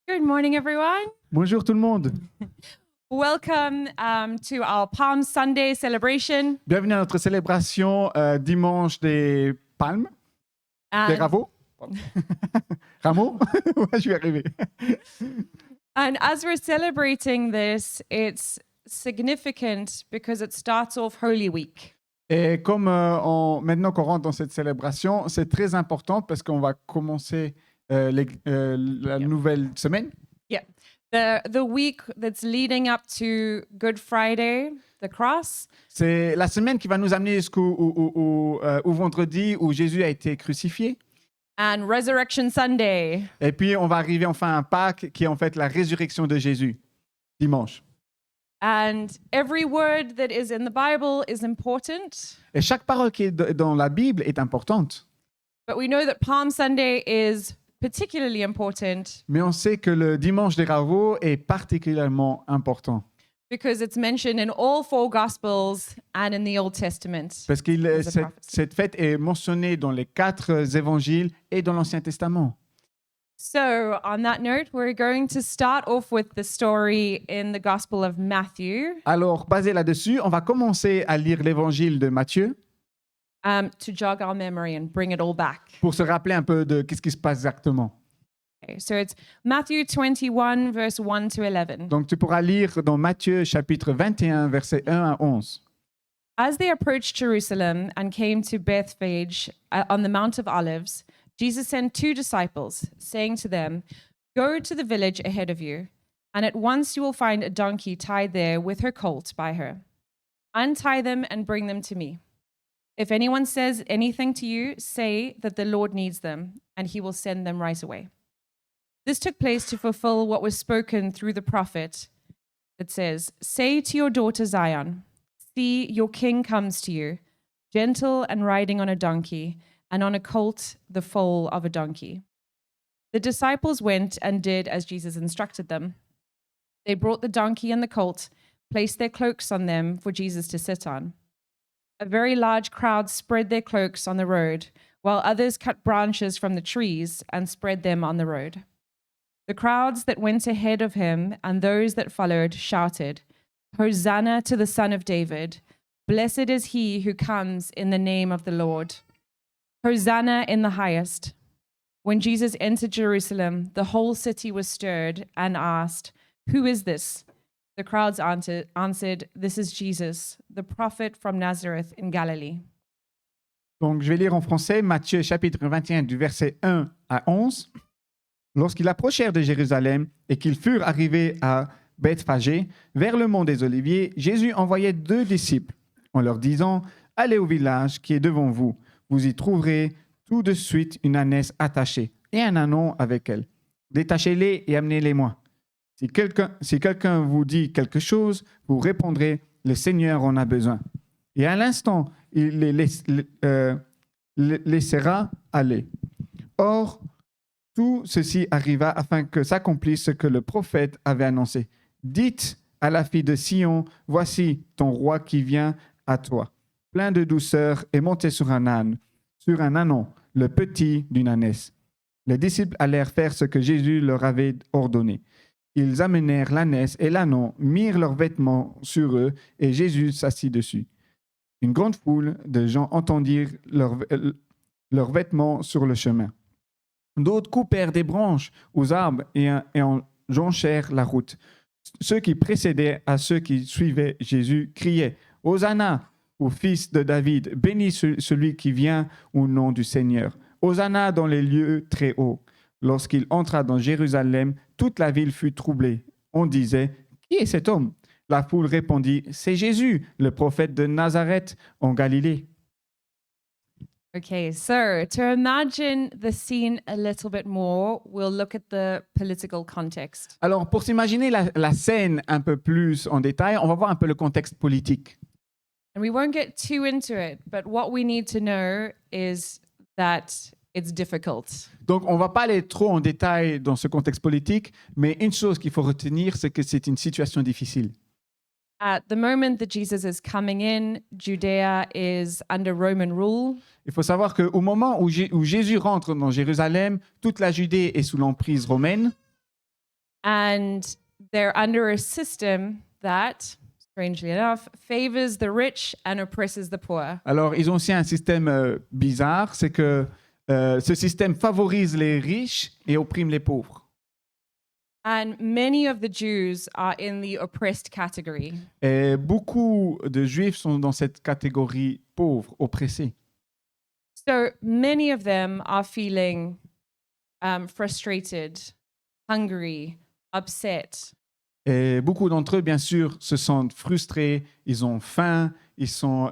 Good morning, everyone. Bonjour tout le monde. Welcome to our Palm Sunday celebration. Bienvenue à notre célébration dimanche des palmes, des And, rameaux. Pardon. Rameaux. Ouais, je vais arriver. and as we're celebrating this, it's significant because it starts off Holy Week. Et comme maintenant qu'on rentre dans cette célébration, c'est très important parce qu'on va commencer la nouvelle semaine. Yeah. The week that's leading up to Good Friday, the cross, C'est la semaine qui va nous amener jusqu'au au vendredi où Jésus a été crucifié. and Resurrection Sunday. Et puis on va arriver enfin à Pâques qui est en fait la résurrection de Jésus, dimanche. And every word that is in the Bible is important. Et chaque parole qui est dans la Bible est importante. But we know that Palm Sunday is particularly important Mais on sait que le dimanche des rameaux est particulièrement important because it's mentioned in all four Gospels and in the Old Testament. parce que As a prophecy. cette fête est mentionnée dans les 4 évangiles et dans l'Ancien Testament. So, on that note, we're going to start off with the story in the Gospel of Matthew Alors, basé là-dessus, on va commencer à lire l'évangile de Matthieu to jog our memory and bring it all back. pour se rappeler un peu de qu'est-ce qui se passe exactement. Okay, so it's Matthew 21, verse 1 to 11. Donc, tu pourras lire dans Matthieu chapitre 21, versets 1 à 11. As they approached Jerusalem and came to Bethphage on the Mount of Olives, Jesus sent 2 disciples, saying to them, "Go to the village ahead of you, and at once you will find a donkey tied there with her colt by her. Untie them and bring them to me. If anyone says anything to you, say that the Lord needs them, and he will send them right away." This took place to fulfill what was spoken through the prophet. It says, "Say to your daughter Zion, see, your king comes to you, gentle and riding on a donkey, and on a colt, the foal of a donkey." The disciples went and did as Jesus instructed them. They brought the donkey and the colt, placed their cloaks on them for Jesus to sit on. A very large crowd spread their cloaks on the road, while others cut branches from the trees and spread them on the road. The crowds that went ahead of him and those that followed shouted, "Hosanna to the Son of David! Blessed is he who comes in the name of the Lord! Hosanna in the highest!" When Jesus entered Jerusalem, the whole city was stirred and asked, "Who is this?" The crowds answered, "This is Jesus, the prophet from Nazareth in Galilee." Donc, je vais lire en français Matthieu chapitre 21 du verset 1 à 11. Lorsqu'ils approchèrent de Jérusalem et qu'ils furent arrivés à Bethphagée, vers le mont des Oliviers, Jésus envoyait 2 disciples en leur disant, « Allez au village qui est devant vous. Vous y trouverez tout de suite une ânesse attachée et un ânon avec elle. Détachez-les et amenez-les-moi. Si quelqu'un vous dit quelque chose, vous répondrez, « Le Seigneur en a besoin. » Et à l'instant, il les laissera aller. Or, tout ceci arriva afin que s'accomplisse ce que le prophète avait annoncé. Dites à la fille de Sion, voici ton roi qui vient à toi, plein de douceur et monté sur un âne, sur un ânon, le petit d'une ânesse. Les disciples allèrent faire ce que Jésus leur avait ordonné. Ils amenèrent l'ânesse et l'ânon, mirent leurs vêtements sur eux et Jésus s'assit dessus. Une grande foule de gens entendirent leurs vêtements sur le chemin. D'autres coupèrent des branches aux arbres et en jonchèrent la route. Ceux qui précédaient à ceux qui suivaient Jésus criaient « Hosanna au fils de David, béni celui qui vient au nom du Seigneur. Hosanna dans les lieux très hauts. » Lorsqu'il entra dans Jérusalem, toute la ville fut troublée. On disait « Qui est cet homme ?» La foule répondit « C'est Jésus, le prophète de Nazareth en Galilée. » Okay, so to imagine the scene a little bit more, we'll look at the political context. Alors, pour s'imaginer la scène un peu plus en détail, on va voir un peu le contexte politique. And we won't get too into it, but what we need to know is that it's difficult. Donc, on ne va pas aller trop en détail dans ce contexte politique, mais une chose qu'il faut retenir, c'est que c'est une situation difficile. At the moment that Jesus is coming in, Judea is under Roman rule. Il faut savoir qu'au moment où Jésus rentre dans Jérusalem, toute la Judée est sous l'emprise romaine. and they're under a system that, strangely enough, favors the rich and oppresses the poor. Alors, ils ont aussi un système bizarre, c'est que ce système favorise les riches et opprime les pauvres. And many of the Jews are in the oppressed category. Et beaucoup de Juifs sont dans cette catégorie pauvre, oppressés. So many of them are feeling frustrated, hungry, upset. Et beaucoup d'entre eux, bien sûr, se sentent frustrés, ils ont faim, ils sont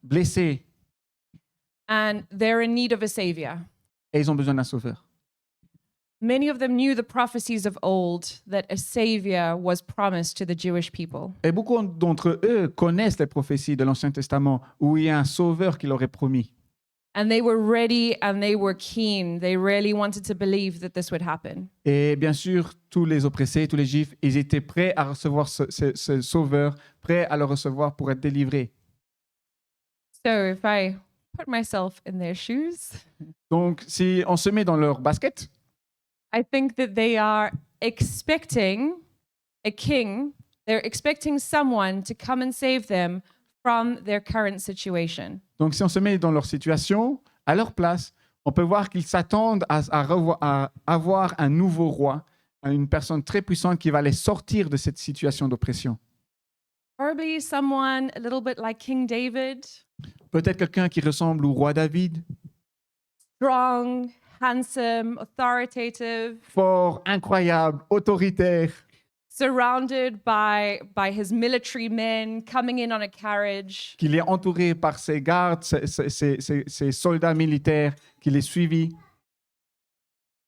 blessés And they're in need of a savior. et ils ont besoin d'un sauveur. Many of them knew the prophecies of old that a savior was promised to the Jewish people. Et beaucoup d'entre eux connaissent les prophéties de l'Ancien Testament où il y a un sauveur qui leur est promis. And they were ready and they were keen. They really wanted to believe that this would happen. Et bien sûr, tous les oppressés, tous les Juifs, ils étaient prêts à recevoir ce sauveur, prêts à le recevoir pour être délivrés. So if I put myself in their shoes, Donc, si on se met dans leur basket, I think that they are expecting a king. They're expecting someone to come and save them from their current situation. donc si on se met dans leur situation, à leur place, on peut voir qu'ils s'attendent à avoir un nouveau roi, une personne très puissante qui va les sortir de cette situation d'oppression. Probably someone a little bit like King David, Peut-être quelqu'un qui ressemble au roi David, strong, handsome, authoritative, fort, incroyable, autoritaire, surrounded by his military men coming in on a carriage. qu'il est entouré par ses gardes, ses soldats militaires, qu'il est suivi.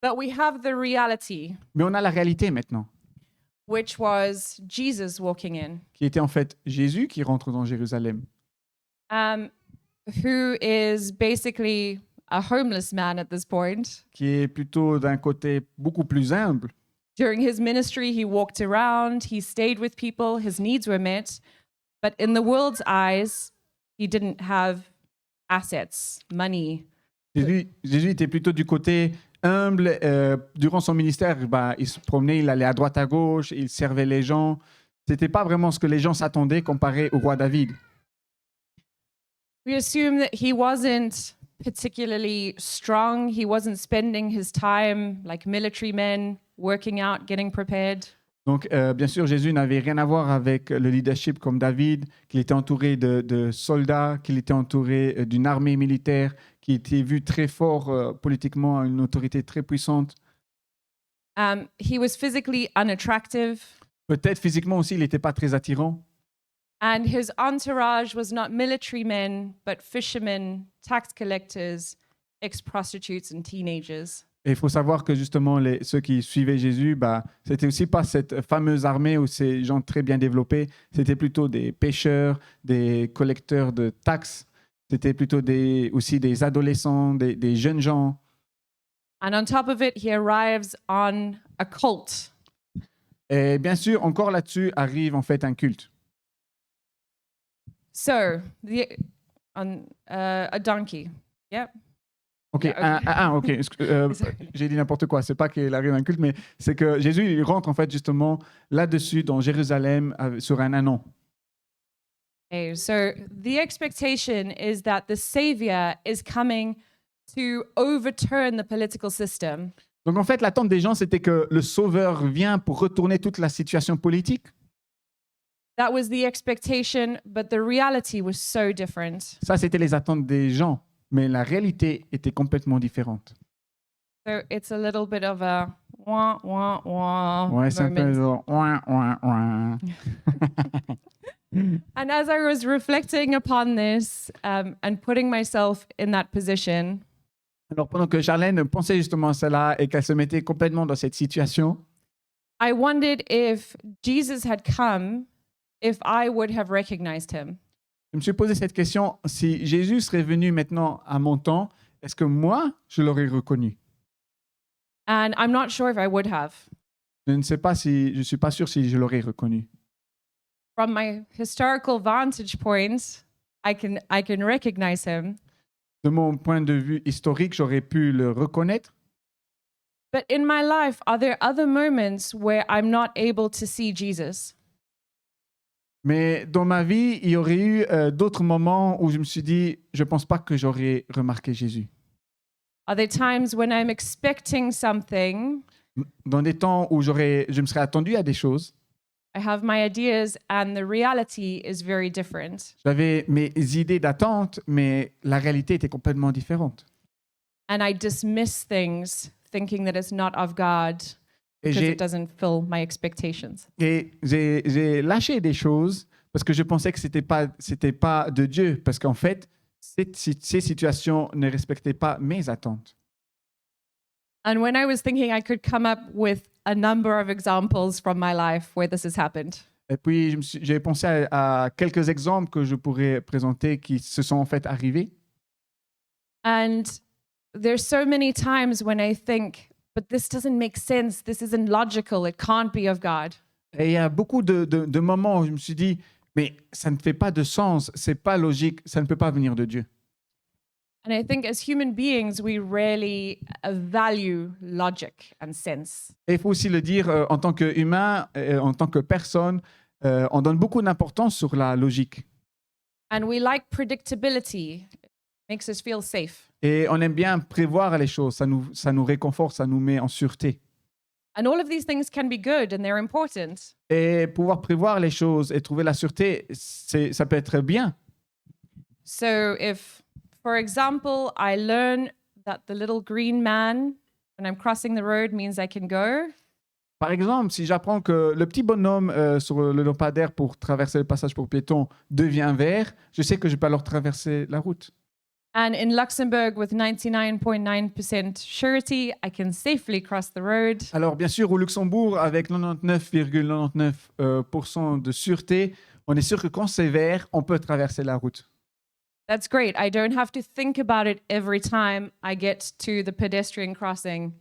But we have the reality, Mais on a la réalité maintenant, which was Jesus walking in, qui était en fait Jésus qui rentre dans Jérusalem, who is basically a homeless man at this point. qui est plutôt d'un côté beaucoup plus humble. During his ministry, he walked around, he stayed with people, his needs were met. But in the world's eyes, he didn't have assets, money. Jésus était plutôt du côté humble. Durant son ministère, il se promenait, il allait à droite à gauche, il servait les gens. C'était pas vraiment ce que les gens s'attendaient comparé au roi David. We assume that he wasn't particularly strong. He wasn't spending his time like military men, working out, getting prepared. Donc, bien sûr, Jésus n'avait rien à voir avec le leadership comme David, qu'il était entouré de soldats, qu'il était entouré d'une armée militaire, qui était vu très fort politiquement, une autorité très puissante. He was physically unattractive, Peut-être physiquement aussi, il n'était pas très attirant. and his entourage was not military men, but fishermen, tax collectors, ex-prostitutes, and teenagers. Et il faut savoir que justement, ceux qui suivaient Jésus, c'était aussi pas cette fameuse armée ou ces gens très bien développés, c'était plutôt des pêcheurs, des collecteurs de taxes, c'était plutôt aussi des adolescents, des jeunes gens. And on top of it, he arrives on a cult. Et bien sûr, encore là-dessus arrive en fait un culte. So, a donkey. Yep. Ok, Yeah, ok. J'ai dit n'importe quoi. C'est pas qu'il arrive un culte, mais c'est que Jésus il rentre en fait justement là-dessus dans Jérusalem sur un ânon. Okay, so the expectation is that the savior is coming to overturn the political system. Donc en fait, l'attente des gens, c'était que le Sauveur vient pour retourner toute la situation politique. That was the expectation, but the reality was so different. Ça, c'était les attentes des gens, mais la réalité était complètement différente. So it's a little bit of a wah wah wah Ouais, c'est un peu moment. genre, ouin, ouin, ouin. And as I was reflecting upon this and putting myself in that position, Alors pendant que Charlène pensait justement à cela et qu'elle se mettait complètement dans cette situation, I wondered if Jesus had come, if I would have recognized him. je me suis posé cette question, si Jésus serait venu maintenant à mon temps, est-ce que moi, je l'aurais reconnu? And I'm not sure if I would have. Je ne suis pas sûr si je l'aurais reconnu. From my historical vantage point, I can recognize him. De mon point de vue historique, j'aurais pu le reconnaître, But in my life, are there other moments where I'm not able to see Jesus? Mais dans ma vie, il y aurait eu d'autres moments où je me suis dit, je pense pas que j'aurais remarqué Jésus. Are there times when I'm expecting something, Dans des temps où je me serais attendu à des choses, I have my ideas, and the reality is very different. j'avais mes idées d'attente, mais la réalité était complètement différente. And I dismiss things thinking that it's not of God Et because j'ai it doesn't fill my expectations. j'ai lâché des choses parce que je pensais que c'était pas de Dieu, parce qu'en fait, ces situations ne respectaient pas mes attentes. And when I was thinking, I could come up with a number of examples from my life where this has happened. Et puis, j'ai pensé à quelques exemples que je pourrais présenter qui se sont en fait arrivés. And there's so many times when I think, but this doesn't make sense. This isn't logical. It can't be of God. Et il y a beaucoup de moments où je me suis dit, mais ça ne fait pas de sens, c'est pas logique, ça ne peut pas venir de Dieu. And I think as human beings, we rarely value logic and sense. Et il faut aussi le dire, en tant qu'humain, en tant que personne, on donne beaucoup d'importance sur la logique. And we like predictability. It makes us feel safe. Et on aime bien prévoir les choses, ça nous réconforte, ça nous met en sûreté. And all of these things can be good and they're important. Et pouvoir prévoir les choses et trouver la sûreté, ça peut être bien. So if, for example, I learn that the little green man when I'm crossing the road means I can go, Par exemple, si j'apprends que le petit bonhomme sur le lampadaire pour traverser le passage pour piétons devient vert, je sais que je peux alors traverser la route. and in Luxembourg with 99.9% surety, I can safely cross the road. Alors bien sûr, au Luxembourg, avec 99,99% de sûreté, on est sûr que quand c'est vert, on peut traverser la route. That's great. I don't have to think about it every time I get to the pedestrian crossing.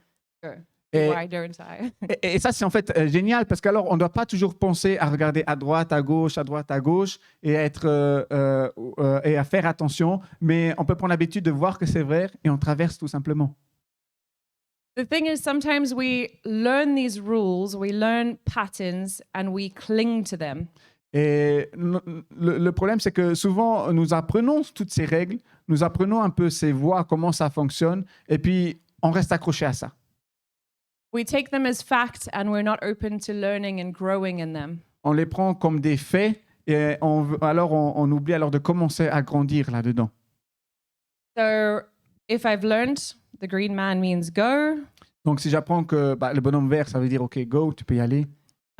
Go. Et- Why don't I? Et ça, c'est en fait génial parce qu'alors, on ne doit pas toujours penser à regarder à droite, à gauche et et à faire attention, mais on peut prendre l'habitude de voir que c'est vert et on traverse tout simplement. The thing is, sometimes we learn these rules, we learn patterns, and we cling to them. Et le problème, c'est que souvent, nous apprenons toutes ces règles, nous apprenons un peu ces voies, comment ça fonctionne, et puis on reste accroché à ça. We take them as fact, and we're not open to learning and growing in them. On les prend comme des faits, et on oublie alors de commencer à grandir là-dedans. So if I've learned the green man means go, Donc, si j'apprends que le bonhomme vert, ça veut dire, OK, go, tu peux y aller.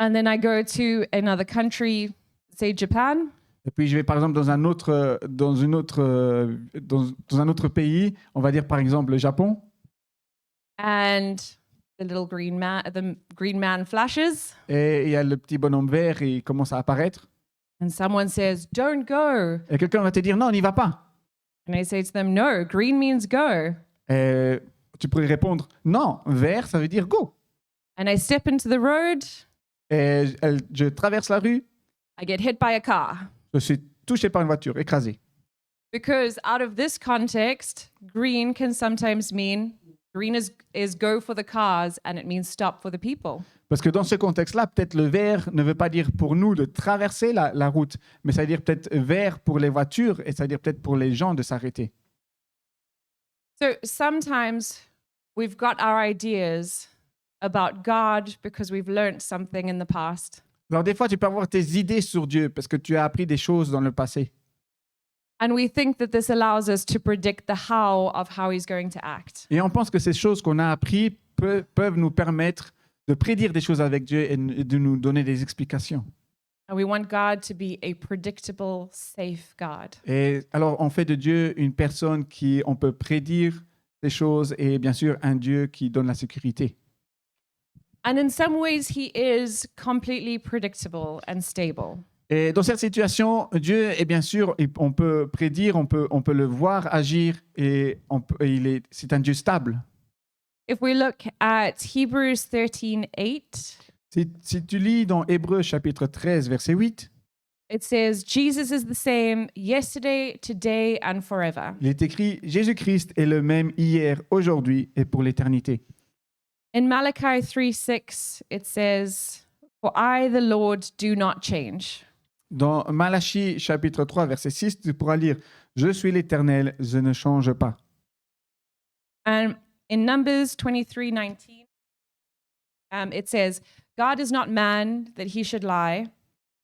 and then I go to another country, say Japan, Et puis, je vais par exemple dans un autre pays, on va dire par exemple le Japon, and the green man flashes, et il y a le petit bonhomme vert, et il commence à apparaître. and someone says, "Don't go." Et quelqu'un va te dire, non, n'y va pas. And I say to them, "No, green means go." Et tu pourrais répondre, non, vert, ça veut dire go. And I step into the road, Et je traverse la rue, I get hit by a car. je suis touché par une voiture, écrasé. Because out of this context, green can sometimes mean green is go for the cars and it means stop for the people. Parce que dans ce contexte-là, peut-être le vert ne veut pas dire pour nous de traverser la route, mais ça veut dire peut-être vert pour les voitures et ça veut dire peut-être pour les gens de s'arrêter. So sometimes we've got our ideas about God because we've learned something in the past. Alors des fois, tu peux avoir tes idées sur Dieu parce que tu as appris des choses dans le passé. And we think that this allows us to predict the how of how he's going to act. Et on pense que ces choses qu'on a apprises peuvent nous permettre de prédire des choses avec Dieu et de nous donner des explications. And we want God to be a predictable, safe God. Et alors, on fait de Dieu une personne qui on peut prédire des choses et bien sûr un Dieu qui donne la sécurité. And in some ways, he is completely predictable and stable. Et dans cette situation, Dieu est bien sûr, on peut prédire, on peut le voir agir et c'est un Dieu stable. If we look at Hebrews 13:8, Si tu lis dans Hébreux chapitre 13, verset 8, it says, Jesus is the same yesterday, today, and forever. il est écrit « Jésus-Christ est le même hier, aujourd'hui et pour l'éternité. In Malachi 3:6, it says, "For I, the Lord, do not change." Dans Malachie chapitre 3, verset 6, tu pourras lire « Je suis l'Éternel, je ne change pas ». And in Numbers 23:19, it says, "God is not man that he should lie,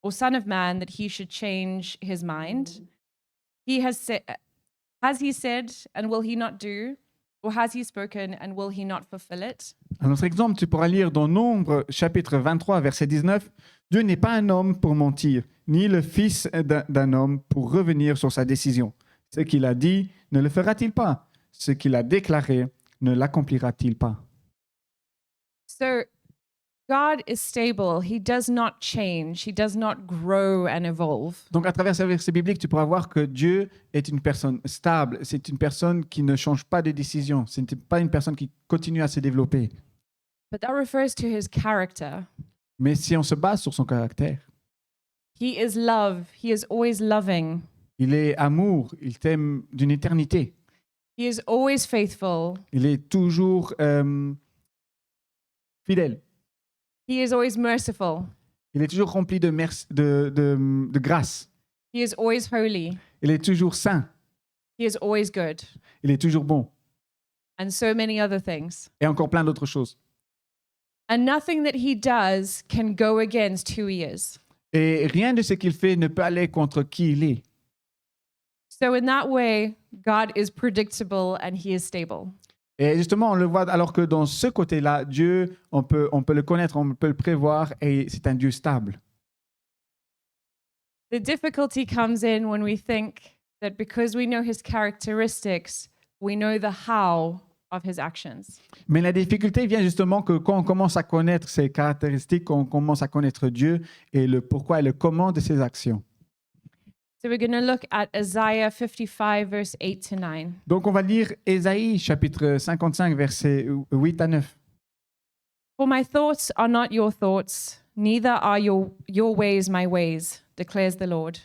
or son of man that he should change his mind. He has he said, and will he not do? Or has he spoken, and will he not fulfill it?" Un autre exemple, tu pourras lire dans Nombre chapitre 23, verset 19, « Dieu n'est pas un homme pour mentir, ni le fils d'un homme pour revenir sur sa décision. Ce qu'il a dit, ne le fera-t-il pas? Ce qu'il a déclaré, ne l'accomplira-t-il pas? » So God is stable. He does not change. He does not grow and evolve. Donc, à travers ce verset biblique, tu pourras voir que Dieu est une personne stable. C'est une personne qui ne change pas de décision. Ce n'est pas une personne qui continue à se développer. But that refers to his character. Mais si on se base sur son caractère, He is love. He is always loving. il est amour, il t'aime d'une éternité. He is always faithful. Il est toujours fidèle. He is always merciful. Il est toujours rempli de grâce. He is always holy. Il est toujours saint. He is always good. Il est toujours bon. And so many other things. Et encore plein d'autres choses. And nothing that he does can go against who he is. Et rien de ce qu'il fait ne peut aller contre qui il est. So in that way, God is predictable and he is stable. Et justement, on le voit alors que dans ce côté-là, Dieu, on peut le connaître, on peut le prévoir et c'est un Dieu stable. The difficulty comes in when we think that because we know his characteristics, we know the how of his actions. Mais la difficulté vient justement que quand on commence à connaître ses caractéristiques, quand on commence à connaître Dieu et le pourquoi et le comment de ses actions. So we're going to look at Isaiah 55, verse 8 to 9. Donc on va lire Ésaïe chapitre 55, versets 8 à 9. For my thoughts are not your thoughts, neither are your ways my ways, declares the Lord.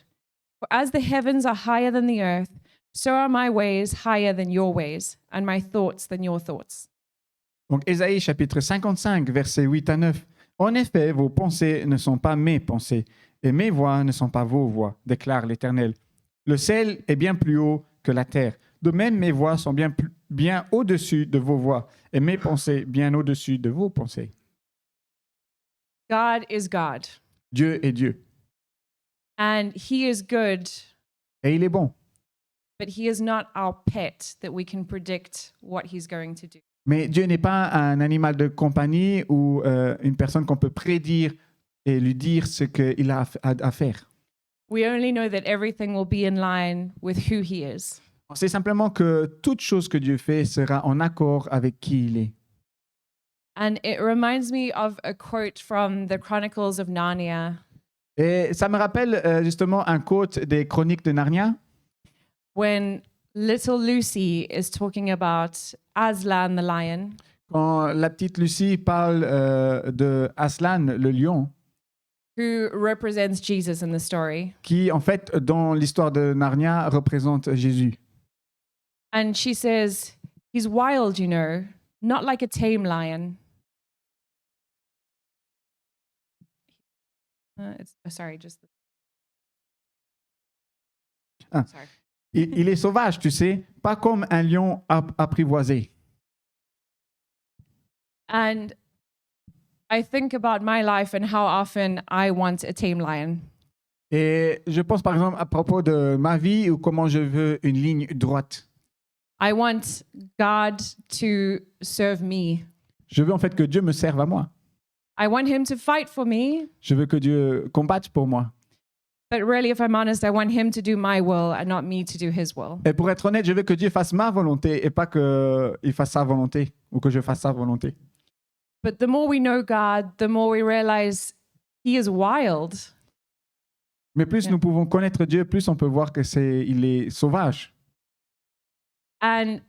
For as the heavens are higher than the earth, so are my ways higher than your ways, and my thoughts than your thoughts. Donc Ésaïe chapitre 55, versets 8 à 9. En effet, vos pensées ne sont pas mes pensées, et mes voix ne sont pas vos voix, déclare l'Éternel. Le ciel est bien plus haut que la terre. De même, mes voix sont bien au-dessus de vos voix, et mes pensées bien au-dessus de vos pensées. God is God, Dieu est Dieu, and he is good, et il est bon. but he is not our pet that we can predict what he's going to do. Mais Dieu n'est pas un animal de compagnie ou une personne qu'on peut prédire et lui dire ce qu'il a à faire. We only know that everything will be in line with who he is. On sait simplement que toute chose que Dieu fait sera en accord avec qui il est. And it reminds me of a quote from the Chronicles of Narnia, Et ça me rappelle justement un quote des Chroniques de Narnia, when little Lucy is talking about Aslan the lion, quand la petite Lucie parle de Aslan, le lion, who represents Jesus in the story. qui en fait dans l'histoire de Narnia représente Jésus. And she says, he's wild, you know, not like a tame lion. Sorry, just. Ah. Sorry. Il est sauvage, tu sais, pas comme un lion apprivoisé. And I think about my life and how often I want a tame lion. Et je pense par exemple à propos de ma vie ou comment je veux une ligne droite. I want God to serve me. Je veux en fait que Dieu me serve à moi. I want him to fight for me. Je veux que Dieu combatte pour moi. But really, if I'm honest, I want him to do my will and not me to do his will. Et pour être honnête, je veux que Dieu fasse ma volonté et pas qu'il fasse sa volonté ou que je fasse sa volonté. But the more we know God, the more we realize he is wild. Mais plus nous pouvons connaître Dieu, plus on peut voir que il est sauvage. And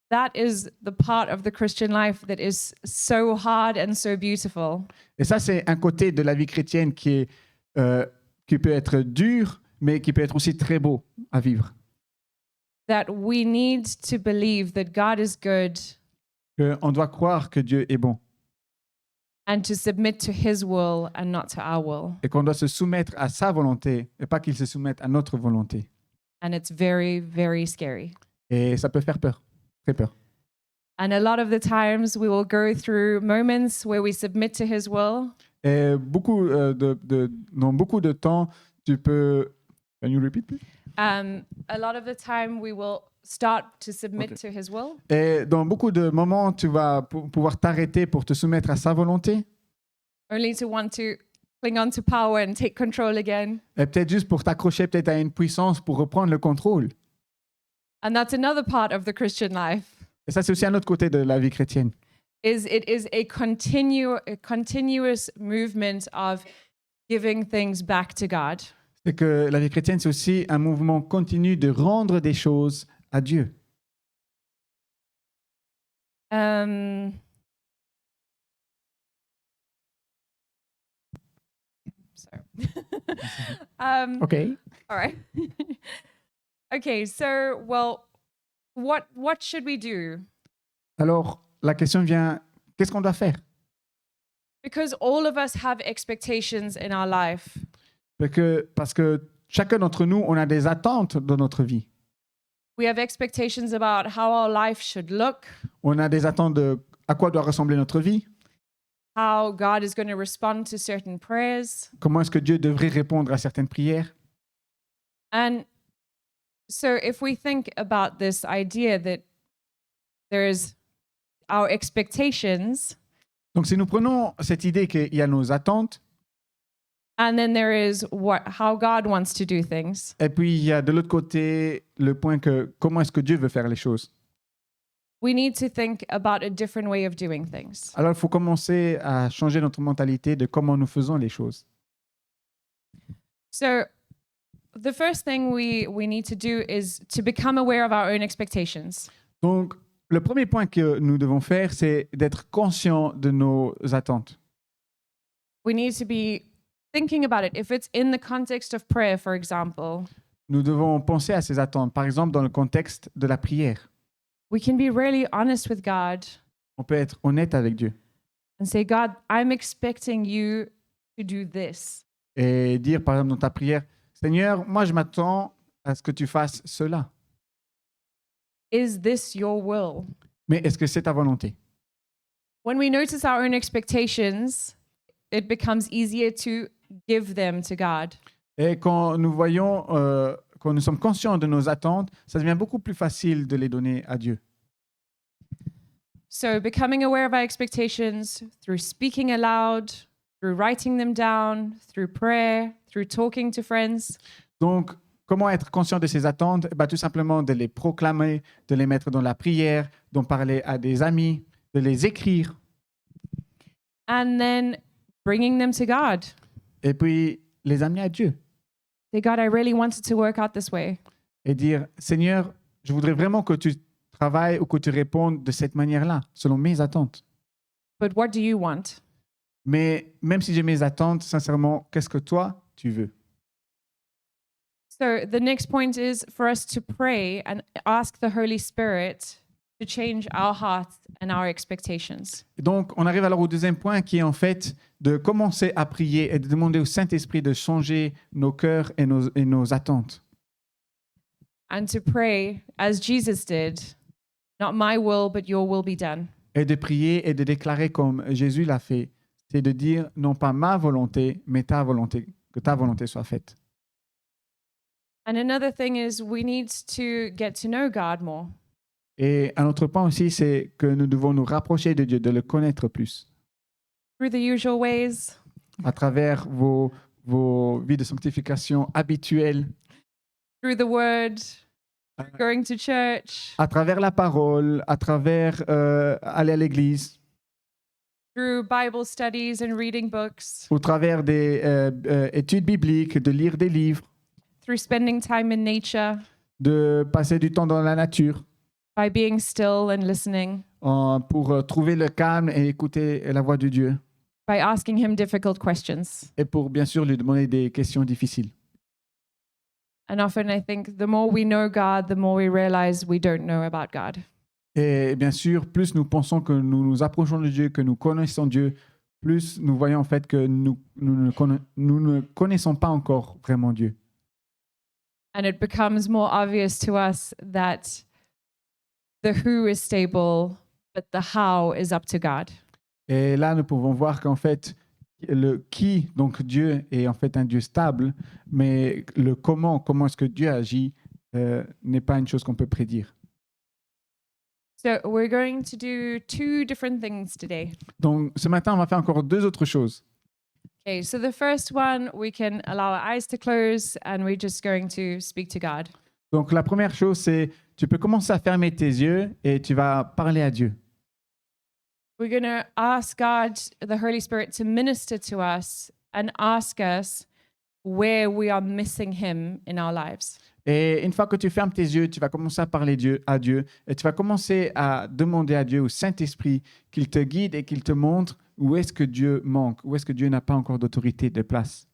that is the part of the Christian life that is so hard and so beautiful. Et ça, c'est un côté de la vie chrétienne qui peut être dur, mais qui peut être aussi très beau à vivre. That we need to believe that God is good On doit croire que Dieu est bon. and to submit to his will and not to our will. et qu'on doit se soumettre à sa volonté et pas qu'il se soumette à notre volonté. And it's very, very scary. Et ça peut faire peur, très peur. And a lot of the times we will go through moments where we submit to his will. Et dans beaucoup de temps, tu peux... Can you repeat, please? A lot of the time we will start to submit Okay. to his will. Et dans beaucoup de moments, tu vas pouvoir t'arrêter pour te soumettre à sa volonté. Only to want to cling on to power and take control again. Et peut-être juste pour t'accrocher peut-être à une puissance pour reprendre le contrôle. And that's another part of the Christian life. Et ça, c'est aussi un autre côté de la vie chrétienne. It is a continuous movement of giving things back to God. C'est que la vie chrétienne, c'est aussi un mouvement continu de rendre des choses à Dieu. Sorry. OK. All right. Okay, so what should we do? Alors, la question vient, qu'est-ce qu'on doit faire? Because all of us have expectations in our life. Parce que chacun d'entre nous, on a des attentes dans notre vie. We have expectations about how our life should look, On a des attentes de à quoi doit ressembler notre vie, how God is going to respond to certain prayers. comment est-ce que Dieu devrait répondre à certaines prières. And so if we think about this idea that there is our expectations Donc, si nous prenons cette idée qu'il y a nos attentes, and then there is how God wants to do things. et puis il y a de l'autre côté le point que comment est-ce que Dieu veut faire les choses. We need to think about a different way of doing things. Alors, il faut commencer à changer notre mentalité de comment nous faisons les choses. So the first thing we need to do is to become aware of our own expectations. Donc, le premier point que nous devons faire, c'est d'être conscient de nos attentes. We need to be thinking about it. If it's in the context of prayer, for example, Nous devons penser à ces attentes. Par exemple, dans le contexte de la prière, we can be really honest with God on peut être honnête avec Dieu and say, God, I'm expecting you to do this. et dire, par exemple, dans ta prière, Seigneur, moi, je m'attends à ce que tu fasses cela. Is this your will? Mais est-ce que c'est ta volonté? When we notice our own expectations, it becomes easier to give them to God. Et quand nous voyons, quand nous sommes conscients de nos attentes, ça devient beaucoup plus facile de les donner à Dieu. So, becoming aware of our expectations through speaking aloud, through writing them down, through prayer, through talking to friends. Donc, comment être conscient de ces attentes? Eh ben, tout simplement de les proclamer, de les mettre dans la prière, d'en parler à des amis, de les écrire, And then bringing them to God. et puis les amener à Dieu. Say, God, I really wanted to work out this way. Et dire, Seigneur, je voudrais vraiment que tu travailles ou que tu répondes de cette manière-là, selon mes attentes. But what do you want? Mais même si j'ai mes attentes, sincèrement, qu'est-ce que toi, tu veux? So, the next point is for us to pray and ask the Holy Spirit to change our hearts and our expectations. Et donc, on arrive alors au deuxième point qui est en fait de commencer à prier et de demander au Saint-Esprit de changer nos cœurs et nos attentes. And to pray as Jesus did, not my will, but your will be done. Et de prier et de déclarer comme Jésus l'a fait, c'est de dire non pas ma volonté, mais ta volonté, que ta volonté soit faite. And another thing is we need to get to know God more. Et un autre point aussi, c'est que nous devons nous rapprocher de Dieu, de le connaître plus, Through the usual ways, à travers vos vies de sanctification habituelles, through the word, going to church, à travers la parole, à travers aller à l'église, through Bible studies and reading books, au travers des études bibliques, de lire des livres, through spending time in nature, de passer du temps dans la nature by being still and listening, pour trouver le calme et écouter la voix de Dieu. by asking Him difficult questions. Et pour bien sûr lui demander des questions difficiles. And often I think the more we know God, the more we realize we don't know about God. Et bien sûr, plus nous pensons que nous nous approchons de Dieu, que nous connaissons Dieu, plus nous voyons en fait que nous ne connaissons pas encore vraiment Dieu. And it becomes more obvious to us that the who is stable, but the how is up to God. Et là, nous pouvons voir qu'en fait, le qui, donc Dieu, est en fait un Dieu stable, mais le comment est-ce que Dieu agit, n'est pas une chose qu'on peut prédire. So we're going to do two different things today. Donc, ce matin, on va faire encore deux autres choses. Okay, so the first one, we can allow our eyes to close and we're just going to speak to God. Donc, la première chose, c'est tu peux commencer à fermer tes yeux et tu vas parler à Dieu. We're going to ask God, the Holy Spirit, to minister to us and ask us where we are missing Him in our lives. Et une fois que tu fermes tes yeux, tu vas commencer à parler à Dieu et tu vas commencer à demander à Dieu, au Saint-Esprit, qu'il te guide et qu'il te montre où est-ce que Dieu manque, où est-ce que Dieu n'a pas encore d'autorité, de place.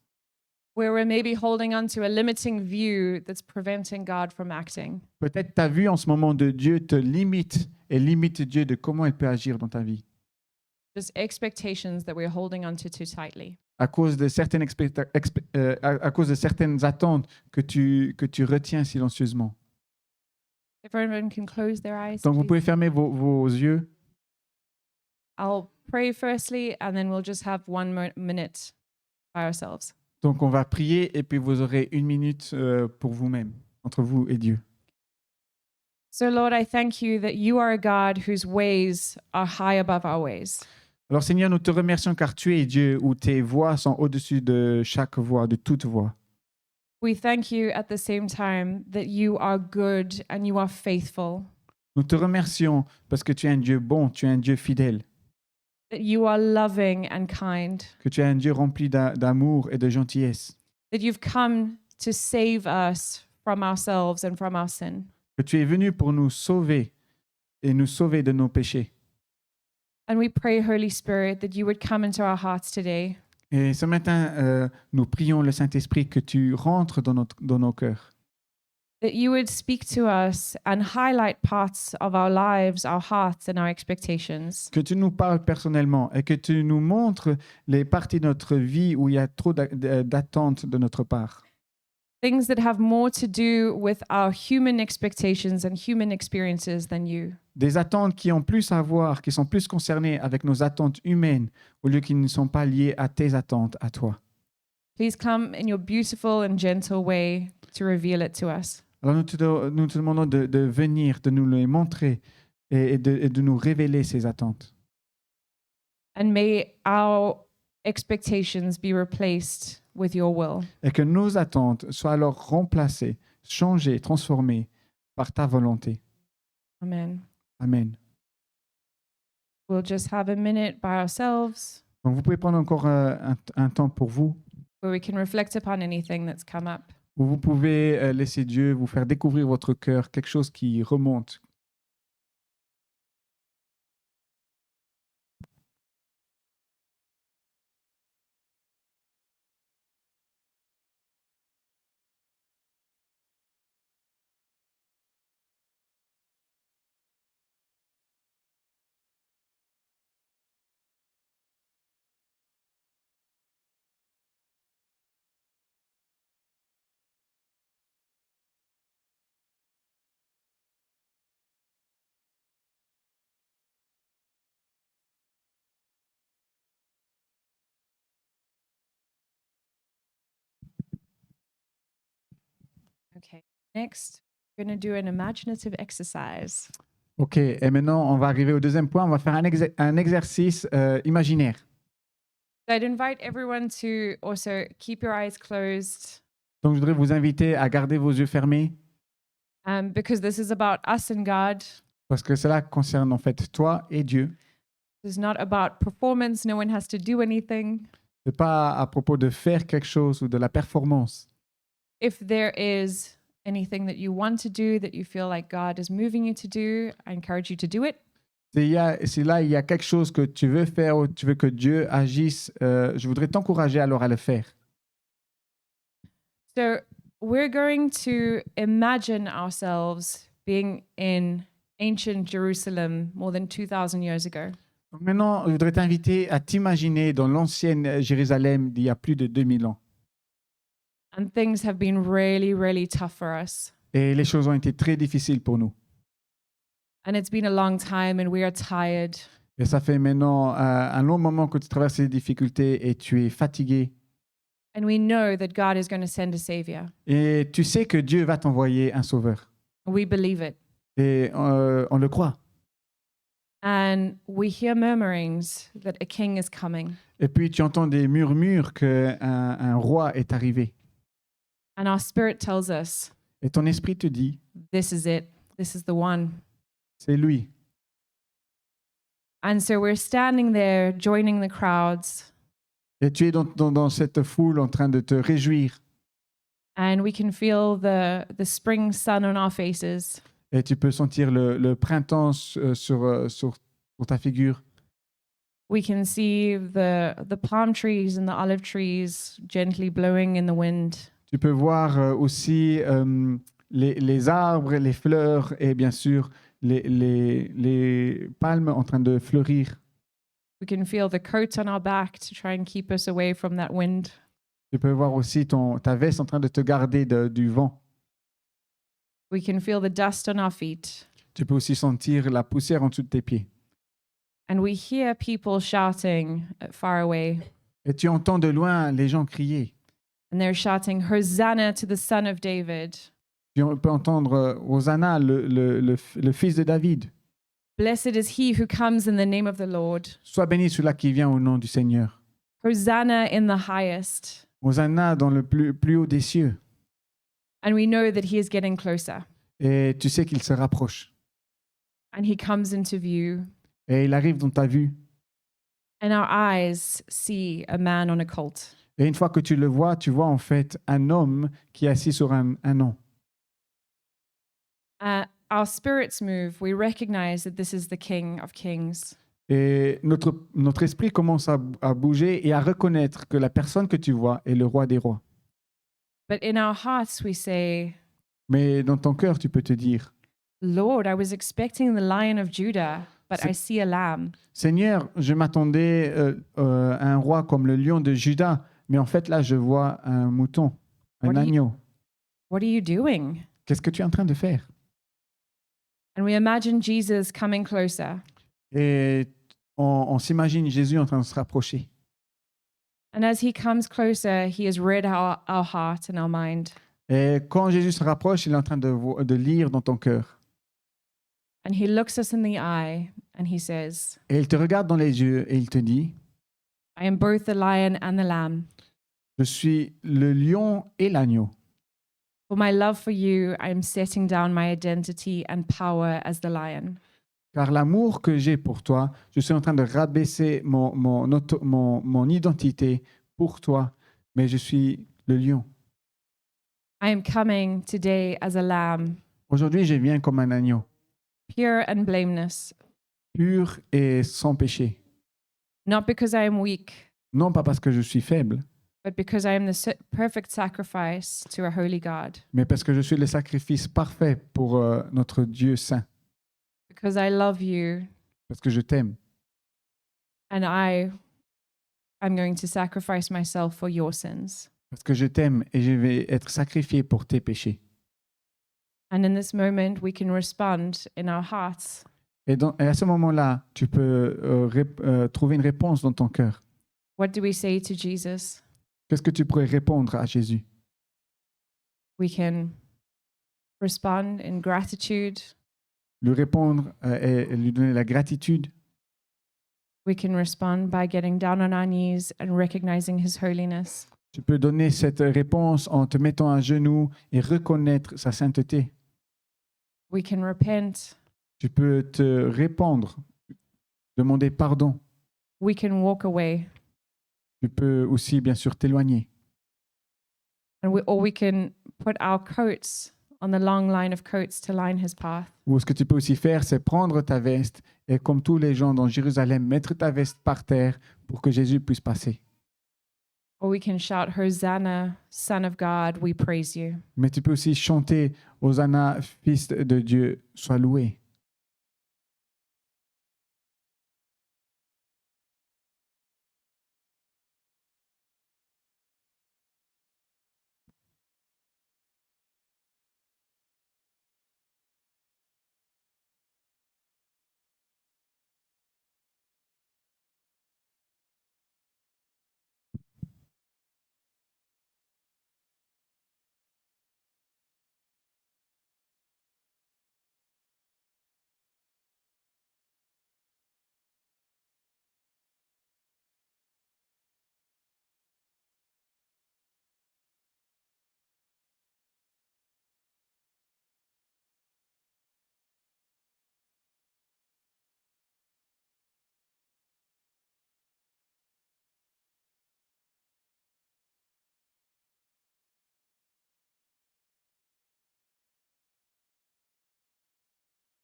Where we're maybe holding on to a limiting view that's preventing God from acting. Peut-être ta vue en ce moment de Dieu te limite et limite Dieu de comment il peut agir dans ta vie Just expectations that we're holding on to too tightly. à cause de certaines, à cause de certaines attentes que tu retiens silencieusement. If everyone can close their eyes, Donc vous please. pouvez fermer vos yeux. I'll pray firstly, and then we'll just have one minute by ourselves. Donc on va prier et puis vous aurez 1 minute pour vous-même, entre vous et Dieu. So, Lord, I thank you that you are a God whose ways are high above our ways. Alors Seigneur, nous te remercions car tu es Dieu où tes voix sont au-dessus de chaque voix, de toute voix. We thank you at the same time that you are good and you are faithful, Nous te remercions parce que tu es un Dieu bon, tu es un Dieu fidèle, that you are loving and kind, que tu es un Dieu rempli d'amour et de gentillesse, that you've come to save us from ourselves and from our sin. que tu es venu pour nous sauver et nous sauver de nos péchés. And we pray, Holy Spirit, that you would come into our hearts today, Et ce matin, nous prions le Saint-Esprit que tu rentres dans nos cœurs, that you would speak to us and highlight parts of our lives, our hearts, and our expectations. que tu nous parles personnellement et que tu nous montres les parties de notre vie où il y a trop d'attentes de notre part. Things that have more to do with our human expectations and human experiences than you. Des attentes qui ont plus à voir, qui sont plus concernées avec nos attentes humaines au lieu qu'ils ne sont pas liées à tes attentes, à toi. Please come in your beautiful and gentle way to reveal it to us. Alors nous te demandons de venir, de nous les montrer et de nous révéler ces attentes. And may our expectations be replaced with your will. Et que nos attentes soient alors remplacées, changées, transformées par ta volonté. Amen. Amen. We'll just have a minute by ourselves Donc vous pouvez prendre encore un temps pour vous, where we can reflect upon anything that's come up. où vous pouvez laisser Dieu vous faire découvrir votre cœur, quelque chose qui remonte. Okay. Next, we're going to do an imaginative exercise. Ok, et maintenant on va arriver au deuxième point, on va faire un exercice imaginaire. So I'd invite everyone to also keep your eyes closed, Donc je voudrais vous inviter à garder vos yeux fermés because this is about us and God. parce que cela concerne en fait toi et Dieu. This is not about performance. No one has to do anything. Ce n'est pas à propos de faire quelque chose ou de la performance. If there is anything that you want to do that you feel like God is moving you to do, I encourage you to do it. Si là il y a quelque chose que tu veux faire ou tu veux que Dieu agisse, je voudrais t'encourager alors à le faire. So we're going to imagine ourselves being in ancient Jerusalem more than 2,000 years ago. Donc maintenant, je voudrais t'inviter à t'imaginer dans l'ancienne Jérusalem d'il y a plus de 2000 ans. And things have been really, really tough for us. Et les choses ont été très difficiles pour nous. And it's been a long time and we are tired. Et ça fait maintenant un long moment que tu traverses ces difficultés et tu es fatigué. And we know that God is going to send a savior. Et tu sais que Dieu va t'envoyer un sauveur. We believe it. Et on le croit. And we hear murmurings that a king is coming. Et puis tu entends des murmures qu'un un roi est arrivé. And our spirit tells us, Et ton esprit te dit, this is it. This is the one. c'est lui. And so we're standing there joining the crowds. Et tu es dans cette foule en train de te réjouir. And we can feel the spring sun on our faces. Et tu peux sentir le printemps sur ta figure. We can see the palm trees and the olive trees gently blowing in the wind. Tu peux voir aussi les arbres, les fleurs et bien sûr les palmes en train de fleurir. We can feel the coat on our back to try and keep us away from that wind. Tu peux voir aussi ta veste en train de te garder du vent. We can feel the dust on our feet. Tu peux aussi sentir la poussière en dessous de tes pieds. And we hear people shouting far away. Et tu entends de loin les gens crier. And they're shouting, Hosanna to the Son of David. Tu peux entendre Hosanna, le fils de David. Blessed is he who comes in the name of the Lord. Sois béni celui-là qui vient au nom du Seigneur. Hosanna in the highest. Hosanna dans le plus haut des cieux. And we know that he is getting closer. Et tu sais qu'il se rapproche. And he comes into view. Et il arrive dans ta vue. And our eyes see a man on a colt. Et une fois que tu le vois, tu vois en fait un homme qui est assis sur un an. Our spirits move. We recognize that this is the King of Kings. Et notre esprit commence à bouger et à reconnaître que la personne que tu vois est le roi des rois. But in our hearts, we say, Mais dans ton cœur, tu peux te dire, Lord, I was expecting the Lion of Judah, but I see a lamb. Seigneur, je m'attendais à un roi comme le lion de Juda, mais en fait là, je vois un mouton, un agneau. What are you doing? Qu'est-ce que tu es en train de faire? And we imagine Jesus coming closer. Et on s'imagine Jésus en train de se rapprocher. And as he comes closer, he has read our heart and our mind. Et quand Jésus se rapproche, il est en train de lire dans ton cœur. And he looks us in the eye and he says, Et il te regarde dans les yeux et il te dit, I am both the lion and the lamb. je suis le lion et l'agneau. For my love for you, I am setting down my identity and power as the lion. Car l'amour que j'ai pour toi, je suis en train de rabaisser mon identité pour toi, mais je suis le lion. I am coming today as a lamb, Aujourd'hui, je viens comme un agneau, pure and blameless, pur et sans péché. not because I am weak, Non pas parce que je suis faible, but because I am the perfect sacrifice to a holy God. mais parce que je suis le sacrifice parfait pour notre Dieu saint, Because I love you parce que je t'aime. and I'm going to sacrifice myself for your sins. Parce que je t'aime et je vais être sacrifié pour tes péchés. And in this moment, we can respond in our hearts. Et à ce moment-là, tu peux trouver une réponse dans ton cœur. What do we say to Jesus? Qu'est-ce que tu pourrais répondre à Jésus? We can respond in gratitude. Lui répondre et lui donner la gratitude. We can respond by getting down on our knees and recognizing his holiness. Tu peux donner cette réponse en te mettant à genoux et reconnaître sa sainteté. We can repent. Tu peux te répandre, demander pardon. We can walk away. Tu peux aussi, bien sûr, t'éloigner. Or we can put our coats on the long line of coats to line his path. Ou ce que tu peux aussi faire, c'est prendre ta veste et, comme tous les gens dans Jérusalem, mettre ta veste par terre pour que Jésus puisse passer. Or we can shout, Hosanna, Son of God, we praise you. Mais tu peux aussi chanter Hosanna, Fils de Dieu, sois loué.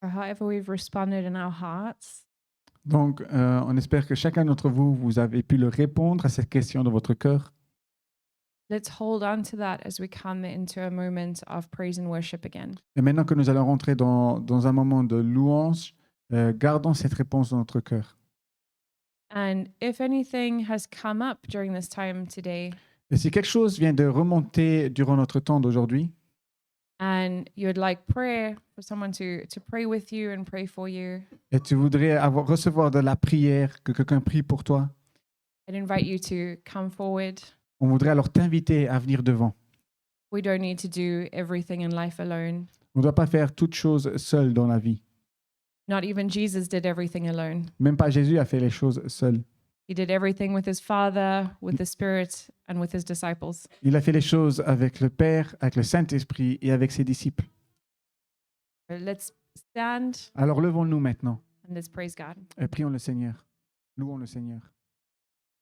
for however we've responded in our hearts. Donc, on espère que chacun d'entre vous, vous avez pu le répondre à cette question dans votre cœur. Let's hold on to that as we come into a moment of praise and worship again. Et maintenant que nous allons rentrer dans un moment de louange, gardons cette réponse dans notre cœur. And if anything has come up during this time today, Et si quelque chose vient de remonter durant notre temps d'aujourd'hui, and you would like prayer for someone to pray with you and pray for you, et tu voudrais recevoir de la prière, que quelqu'un prie pour toi, I'd invite you to come forward. on voudrait alors t'inviter à venir devant. We don't need to do everything in life alone. On ne doit pas faire toutes choses seul dans la vie. Not even Jesus did everything alone. Même pas Jésus a fait les choses seul. He did everything with his Father, with the Spirit, and with his disciples. Il a fait les choses avec le Père, avec le Saint-Esprit et avec ses disciples. Let's stand Alors levons-nous maintenant and let's praise God. et prions le Seigneur. Louons le Seigneur.